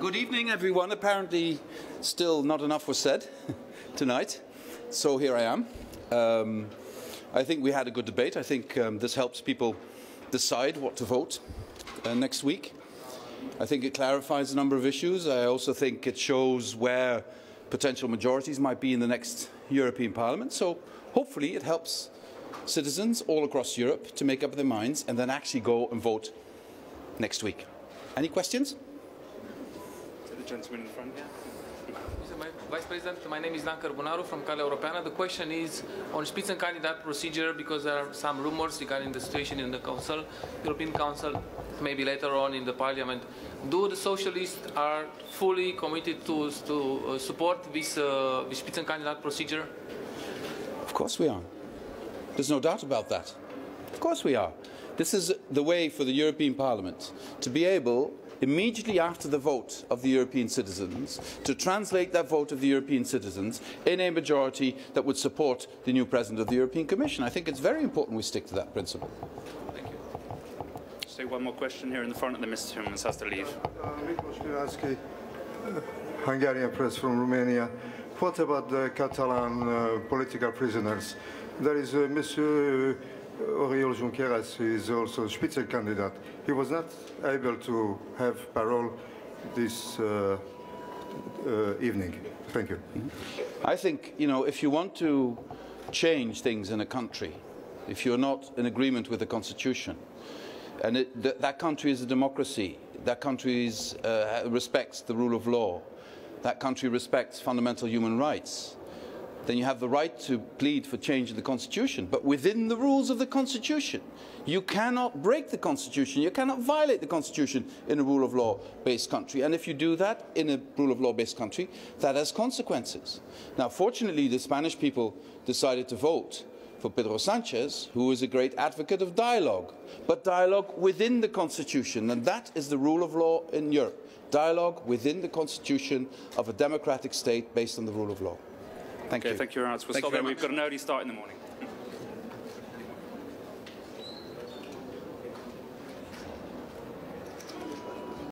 Good evening, everyone. Apparently, still not enough was said tonight, so here I am. I think we had a good debate. I think this helps people decide what to vote next week. I think it clarifies a number of issues. I also think it shows where potential majorities might be in the next European Parliament. So hopefully it helps citizens all across Europe to make up their minds and then actually go and vote next week. Any questions? To the gentleman in front, yeah. Mr. Vice President, my name is Dan Cărbunaru from Calea Europeană. The question is on Spitzenkandidaten procedure, because there are some rumors regarding the situation in the Council, European Council, maybe later on in the Parliament. Do the Socialists are fully committed to support this Spitzenkandidat procedure? Of course we are. There's no doubt about that. Of course we are. This is the way for the European Parliament to be able, immediately after the vote of the European citizens, to translate that vote of the European citizens in a majority that would support the new President of the European Commission. I think it's very important we stick to that principle. Thank you. Just take one more question here in the front, and then Mr. Timmermans has to leave. Hungarian press from Romania. What about the Catalan political prisoners? There is Mr. Oriol Junqueras, who is also Spitzenkandidat. He was not able to have parole this evening. Thank you. I think, if you want to change things in a country, if you're not in agreement with the constitution, and that country is a democracy, that country respects the rule of law, that country respects fundamental human rights, then you have the right to plead for change in the constitution, but within the rules of the constitution. You cannot break the constitution, you cannot violate the constitution in a rule of law based country, and if you do that in a rule of law based country, that has consequences. Now fortunately the Spanish people decided to vote for Pedro Sanchez, who is a great advocate of dialogue, but dialogue within the constitution, and that is the rule of law in Europe. Dialogue within the constitution of a democratic state based on the rule of law. Thank you. Thank you very much. We'll stop there. We've got an early start in the morning.